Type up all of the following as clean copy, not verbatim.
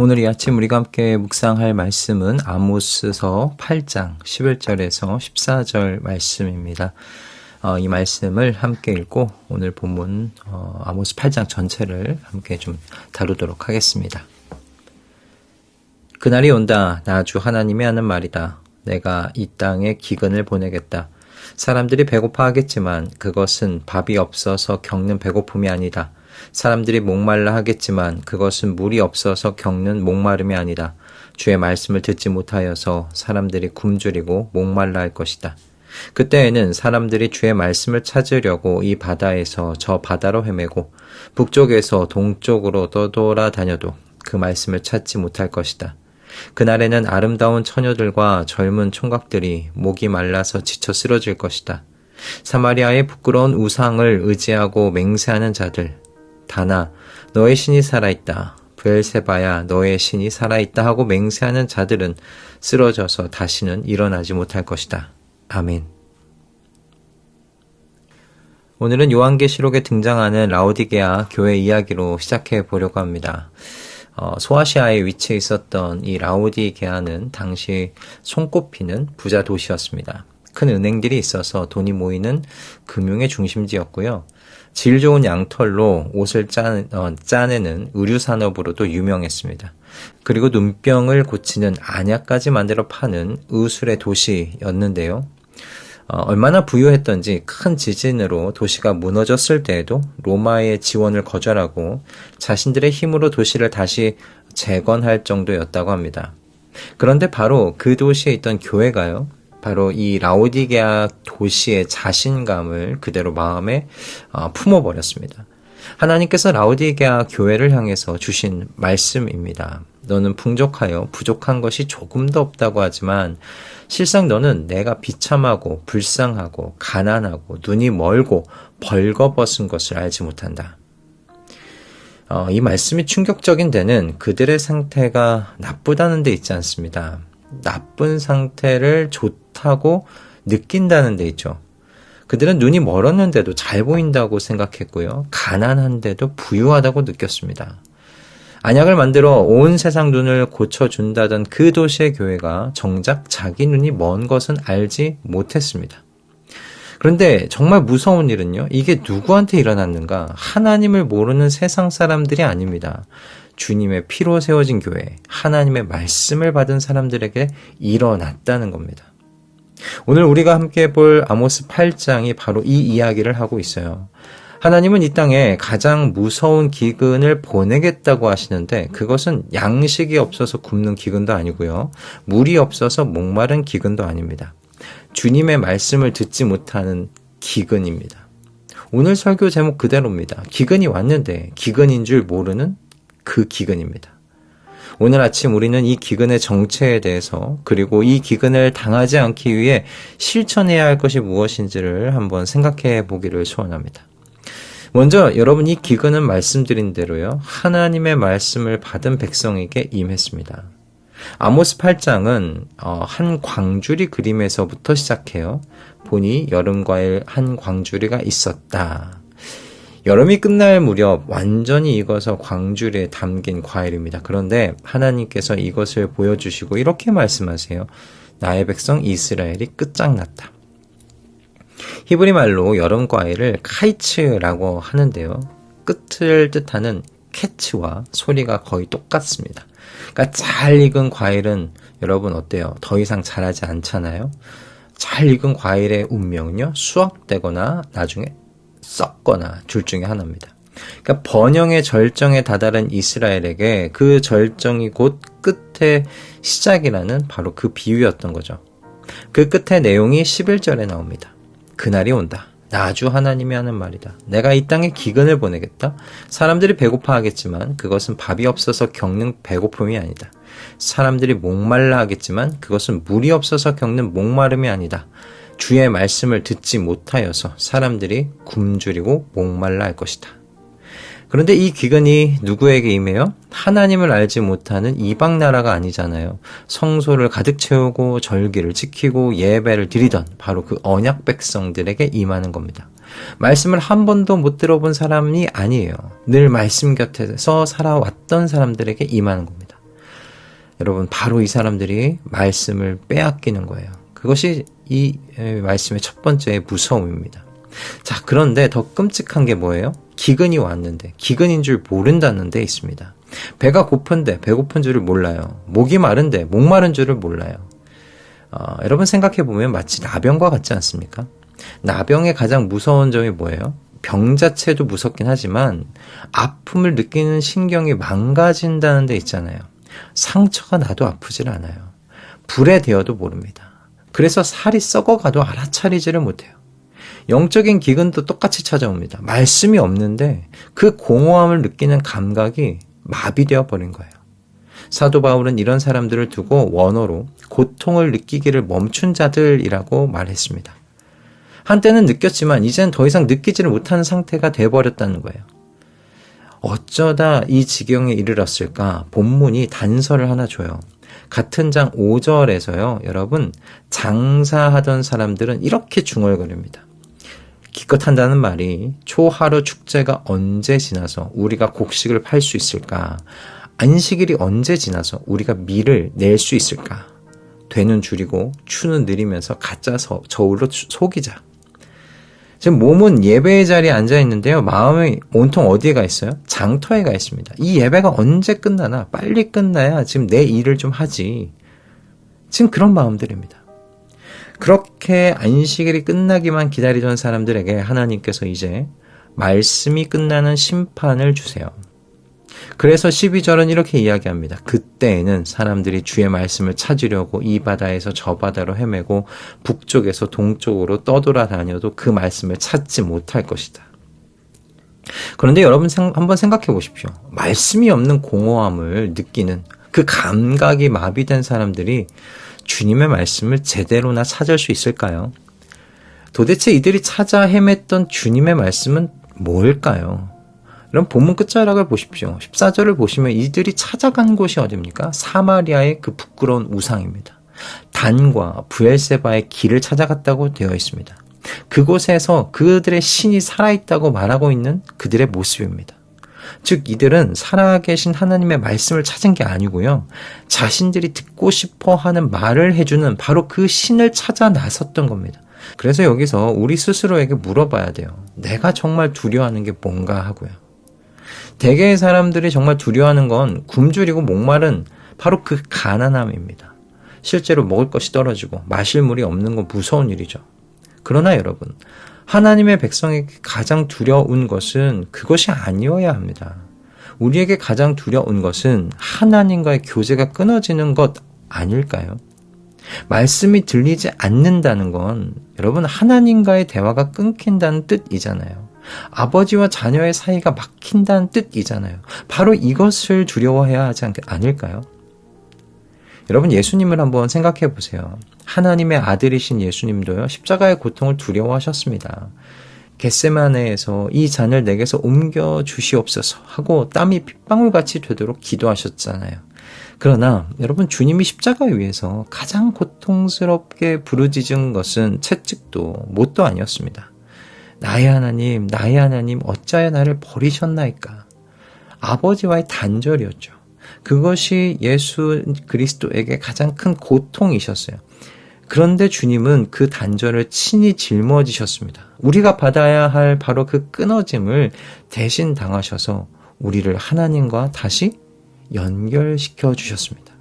오늘 이 아침 우리가 함께 묵상할 말씀은 아모스서 8장 11절에서 14절 말씀입니다. 이 말씀을 함께 읽고 오늘 본문 아모스 8장 전체를 함께 좀 다루도록 하겠습니다. 그날이 온다. 나 주 하나님이 하는 말이다. 내가 이 땅에 기근을 보내겠다. 사람들이 배고파하겠지만 그것은 밥이 없어서 겪는 배고픔이 아니다. 사람들이 목말라 하겠지만 그것은 물이 없어서 겪는 목마름이 아니다. 주의 말씀을 듣지 못하여서 사람들이 굶주리고 목말라 할 것이다. 그때에는 사람들이 주의 말씀을 찾으려고 이 바다에서 저 바다로 헤매고 북쪽에서 동쪽으로 떠돌아다녀도 그 말씀을 찾지 못할 것이다. 그날에는 아름다운 처녀들과 젊은 총각들이 목이 말라서 지쳐 쓰러질 것이다. 사마리아의 부끄러운 우상을 의지하고 맹세하는 자들, 다나 너의 신이 살아있다. 브엘세바야 너의 신이 살아있다 하고 맹세하는 자들은 쓰러져서 다시는 일어나지 못할 것이다. 아멘. 오늘은 요한계시록에 등장하는 라오디게아 교회 이야기로 시작해 보려고 합니다. 소아시아에 위치해 있었던 이 라오디게아는 당시 손꼽히는 부자 도시였습니다. 큰 은행들이 있어서 돈이 모이는 금융의 중심지였고요. 질 좋은 양털로 옷을 짜내는 의류산업으로도 유명했습니다. 그리고 눈병을 고치는 안약까지 만들어 파는 의술의 도시였는데요. 얼마나 부유했던지 큰 지진으로 도시가 무너졌을 때에도 로마의 지원을 거절하고 자신들의 힘으로 도시를 다시 재건할 정도였다고 합니다. 그런데 바로 그 도시에 있던 교회가요, 바로 이 라오디게아 도시의 자신감을 그대로 마음에 품어버렸습니다. 하나님께서 라오디게아 교회를 향해서 주신 말씀입니다. 너는 풍족하여 부족한 것이 조금도 없다고 하지만 실상 너는 내가 비참하고 불쌍하고 가난하고 눈이 멀고 벌거벗은 것을 알지 못한다. 이 말씀이 충격적인 데는 그들의 상태가 나쁘다는 데 있지 않습니다. 나쁜 상태를 좋다고 느낀다는 데 있죠. 그들은 눈이 멀었는데도 잘 보인다고 생각했고요. 가난한데도 부유하다고 느꼈습니다. 안약을 만들어 온 세상 눈을 고쳐준다던 그 도시의 교회가 정작 자기 눈이 먼 것은 알지 못했습니다. 그런데 정말 무서운 일은요, 이게 누구한테 일어났는가? 하나님을 모르는 세상 사람들이 아닙니다. 주님의 피로 세워진 교회, 하나님의 말씀을 받은 사람들에게 일어났다는 겁니다. 오늘 우리가 함께 볼 아모스 8장이 바로 이 이야기를 하고 있어요. 하나님은 이 땅에 가장 무서운 기근을 보내겠다고 하시는데 그것은 양식이 없어서 굶는 기근도 아니고요. 물이 없어서 목마른 기근도 아닙니다. 주님의 말씀을 듣지 못하는 기근입니다. 오늘 설교 제목 그대로입니다. 기근이 왔는데 기근인 줄 모르는 그 기근입니다. 오늘 아침 우리는 이 기근의 정체에 대해서 그리고 이 기근을 당하지 않기 위해 실천해야 할 것이 무엇인지를 한번 생각해 보기를 소원합니다. 먼저 여러분, 이 기근은 말씀드린 대로요, 하나님의 말씀을 받은 백성에게 임했습니다. 아모스 8장은 한 광주리 그림에서부터 시작해요. 보니 여름과일 한 광주리가 있었다. 여름이 끝날 무렵 완전히 익어서 광주리에 담긴 과일입니다. 그런데 하나님께서 이것을 보여주시고 이렇게 말씀하세요. 나의 백성 이스라엘이 끝장났다. 히브리 말로 여름 과일을 카이츠라고 하는데요. 끝을 뜻하는 캐치와 소리가 거의 똑같습니다. 그러니까 잘 익은 과일은 여러분 어때요? 더 이상 자라지 않잖아요. 잘 익은 과일의 운명은요, 수확되거나 나중에 썩거나 둘 중에 하나입니다. 그러니까 번영의 절정에 다다른 이스라엘에게 그 절정이 곧 끝의 시작이라는 바로 그 비유였던 거죠. 그 끝의 내용이 11절에 나옵니다. 그날이 온다. 나 주 하나님이 하는 말이다. 내가 이 땅에 기근을 보내겠다. 사람들이 배고파하겠지만 그것은 밥이 없어서 겪는 배고픔이 아니다. 사람들이 목말라 하겠지만 그것은 물이 없어서 겪는 목마름이 아니다. 주의 말씀을 듣지 못하여서 사람들이 굶주리고 목말라 할 것이다. 그런데 이 기근이 누구에게 임해요? 하나님을 알지 못하는 이방 나라가 아니잖아요. 성소를 가득 채우고 절기를 지키고 예배를 드리던 바로 그 언약 백성들에게 임하는 겁니다. 말씀을 한 번도 못 들어본 사람이 아니에요. 늘 말씀 곁에서 살아왔던 사람들에게 임하는 겁니다. 여러분, 바로 이 사람들이 말씀을 빼앗기는 거예요. 그것이 이 말씀의 첫 번째 무서움입니다. 자, 그런데 더 끔찍한 게 뭐예요? 기근이 왔는데, 기근인 줄 모른다는 데 있습니다. 배가 고픈데 배고픈 줄을 몰라요. 목이 마른데 목마른 줄을 몰라요. 여러분 생각해보면 마치 나병과 같지 않습니까? 나병의 가장 무서운 점이 뭐예요? 병 자체도 무섭긴 하지만 아픔을 느끼는 신경이 망가진다는 데 있잖아요. 상처가 나도 아프질 않아요. 불에 데어도 모릅니다. 그래서 살이 썩어가도 알아차리지를 못해요. 영적인 기근도 똑같이 찾아옵니다. 말씀이 없는데 그 공허함을 느끼는 감각이 마비되어 버린 거예요. 사도 바울은 이런 사람들을 두고 원어로 고통을 느끼기를 멈춘 자들이라고 말했습니다. 한때는 느꼈지만 이제는 더 이상 느끼지를 못하는 상태가 돼버렸다는 거예요. 어쩌다 이 지경에 이르렀을까? 본문이 단서를 하나 줘요. 같은 장 5절에서요. 여러분, 장사하던 사람들은 이렇게 중얼거립니다. 기껏 한다는 말이 초하루 축제가 언제 지나서 우리가 곡식을 팔 수 있을까? 안식일이 언제 지나서 우리가 밀을 낼 수 있을까? 되는 줄이고 추는 느리면서 가짜 저울로 속이자. 지금 몸은 예배의 자리에 앉아 있는데요. 마음이 온통 어디에 가 있어요? 장터에 가 있습니다. 이 예배가 언제 끝나나? 빨리 끝나야 지금 내 일을 좀 하지. 지금 그런 마음들입니다. 그렇게 안식일이 끝나기만 기다리던 사람들에게 하나님께서 이제 말씀이 끝나는 심판을 주세요. 그래서 12절은 이렇게 이야기합니다. 그때에는 사람들이 주의 말씀을 찾으려고 이 바다에서 저 바다로 헤매고 북쪽에서 동쪽으로 떠돌아다녀도 그 말씀을 찾지 못할 것이다. 그런데 여러분 한번 생각해 보십시오. 말씀이 없는 공허함을 느끼는 그 감각이 마비된 사람들이 주님의 말씀을 제대로나 찾을 수 있을까요? 도대체 이들이 찾아 헤맸던 주님의 말씀은 뭘까요? 그럼 본문 끝자락을 보십시오. 14절을 보시면 이들이 찾아간 곳이 어디입니까? 사마리아의 그 부끄러운 우상입니다. 단과 브엘세바의 길을 찾아갔다고 되어 있습니다. 그곳에서 그들의 신이 살아있다고 말하고 있는 그들의 모습입니다. 즉 이들은 살아계신 하나님의 말씀을 찾은 게 아니고요. 자신들이 듣고 싶어 하는 말을 해주는 바로 그 신을 찾아 나섰던 겁니다. 그래서 여기서 우리 스스로에게 물어봐야 돼요. 내가 정말 두려워하는 게 뭔가 하고요. 대개의 사람들이 정말 두려워하는 건 굶주리고 목마른 바로 그 가난함입니다. 실제로 먹을 것이 떨어지고 마실 물이 없는 건 무서운 일이죠. 그러나 여러분, 하나님의 백성에게 가장 두려운 것은 그것이 아니어야 합니다. 우리에게 가장 두려운 것은 하나님과의 교제가 끊어지는 것 아닐까요? 말씀이 들리지 않는다는 건 여러분 하나님과의 대화가 끊긴다는 뜻이잖아요. 아버지와 자녀의 사이가 막힌다는 뜻이잖아요. 바로 이것을 두려워해야 하지 않을까요? 여러분 예수님을 한번 생각해 보세요. 하나님의 아들이신 예수님도요. 십자가의 고통을 두려워하셨습니다. 겟세마네에서 이 잔을 내게서 옮겨 주시옵소서 하고 땀이 핏방울같이 되도록 기도하셨잖아요. 그러나 여러분 주님이 십자가 위에서 가장 고통스럽게 부르짖은 것은 채찍도 못도 아니었습니다. 나의 하나님 어찌하여 나를 버리셨나이까. 아버지와의 단절이었죠. 그것이 예수 그리스도에게 가장 큰 고통이셨어요. 그런데 주님은 그 단절을 친히 짊어지셨습니다. 우리가 받아야 할 바로 그 끊어짐을 대신 당하셔서 우리를 하나님과 다시 연결시켜 주셨습니다.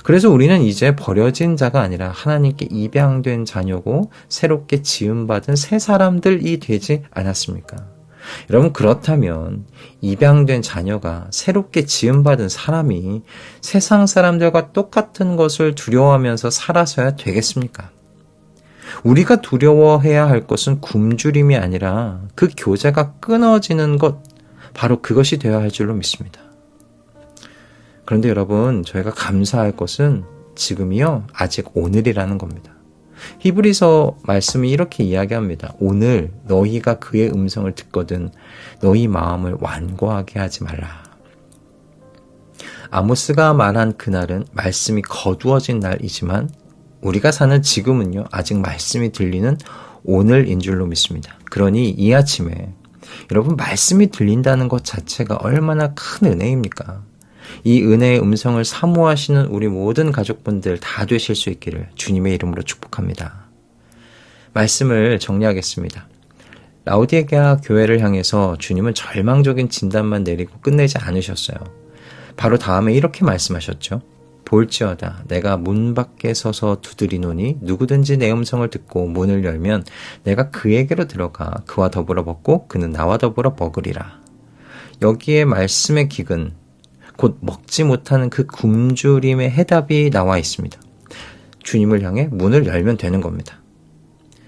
그래서 우리는 이제 버려진 자가 아니라 하나님께 입양된 자녀고 새롭게 지음받은 새 사람들이 되지 않았습니까? 여러분 그렇다면 입양된 자녀가 새롭게 지음받은 사람이 세상 사람들과 똑같은 것을 두려워하면서 살아서야 되겠습니까? 우리가 두려워해야 할 것은 굶주림이 아니라 그 교제가 끊어지는 것, 바로 그것이 되어야 할 줄로 믿습니다. 그런데 여러분 저희가 감사할 것은 지금이요 아직 오늘이라는 겁니다. 히브리서 말씀이 이렇게 이야기합니다. 오늘 너희가 그의 음성을 듣거든 너희 마음을 완고하게 하지 말라. 아모스가 말한 그날은 말씀이 거두어진 날이지만 우리가 사는 지금은요 아직 말씀이 들리는 오늘인 줄로 믿습니다. 그러니 이 아침에 여러분 말씀이 들린다는 것 자체가 얼마나 큰 은혜입니까? 이 은혜의 음성을 사모하시는 우리 모든 가족분들 다 되실 수 있기를 주님의 이름으로 축복합니다. 말씀을 정리하겠습니다. 라오디게아 교회를 향해서 주님은 절망적인 진단만 내리고 끝내지 않으셨어요. 바로 다음에 이렇게 말씀하셨죠. 볼지어다 내가 문 밖에 서서 두드리노니 누구든지 내 음성을 듣고 문을 열면 내가 그에게로 들어가 그와 더불어 먹고 그는 나와 더불어 먹으리라. 여기에 말씀의 기근, 곧 먹지 못하는 그 굶주림의 해답이 나와 있습니다. 주님을 향해 문을 열면 되는 겁니다.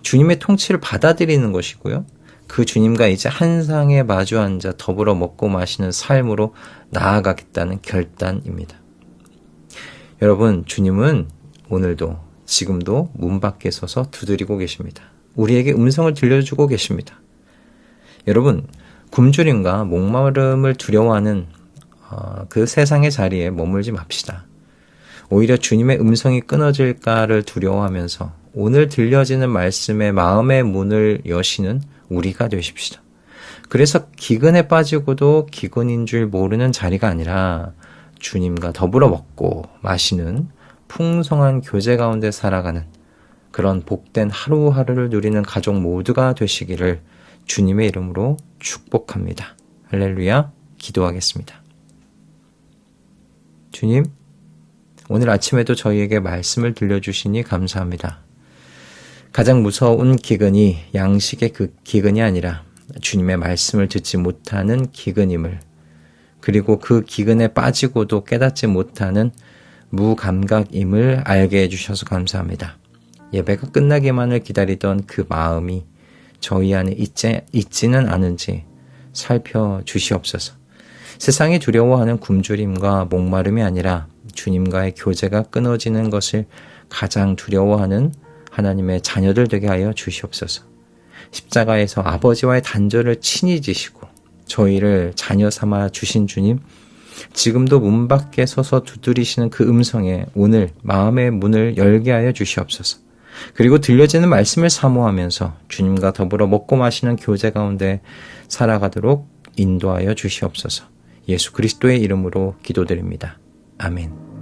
주님의 통치를 받아들이는 것이고요. 그 주님과 이제 한 상에 마주 앉아 더불어 먹고 마시는 삶으로 나아가겠다는 결단입니다. 여러분, 주님은 오늘도 지금도 문 밖에 서서 두드리고 계십니다. 우리에게 음성을 들려주고 계십니다. 여러분, 굶주림과 목마름을 두려워하는 그 세상의 자리에 머물지 맙시다. 오히려 주님의 음성이 끊어질까를 두려워하면서 오늘 들려지는 말씀에 마음의 문을 여시는 우리가 되십시다. 그래서 기근에 빠지고도 기근인 줄 모르는 자리가 아니라 주님과 더불어 먹고 마시는 풍성한 교제 가운데 살아가는 그런 복된 하루하루를 누리는 가족 모두가 되시기를 주님의 이름으로 축복합니다. 할렐루야. 기도하겠습니다. 주님, 오늘 아침에도 저희에게 말씀을 들려주시니 감사합니다. 가장 무서운 기근이 양식의 그 기근이 아니라 주님의 말씀을 듣지 못하는 기근임을, 그리고 그 기근에 빠지고도 깨닫지 못하는 무감각임을 알게 해주셔서 감사합니다. 예배가 끝나기만을 기다리던 그 마음이 저희 안에 있지는 않은지 살펴주시옵소서. 세상이 두려워하는 굶주림과 목마름이 아니라 주님과의 교제가 끊어지는 것을 가장 두려워하는 하나님의 자녀들 되게 하여 주시옵소서. 십자가에서 아버지와의 단절을 친히 지시고 저희를 자녀 삼아 주신 주님, 지금도 문 밖에 서서 두드리시는 그 음성에 오늘 마음의 문을 열게 하여 주시옵소서. 그리고 들려지는 말씀을 사모하면서 주님과 더불어 먹고 마시는 교제 가운데 살아가도록 인도하여 주시옵소서. 예수 그리스도의 이름으로 기도드립니다. 아멘.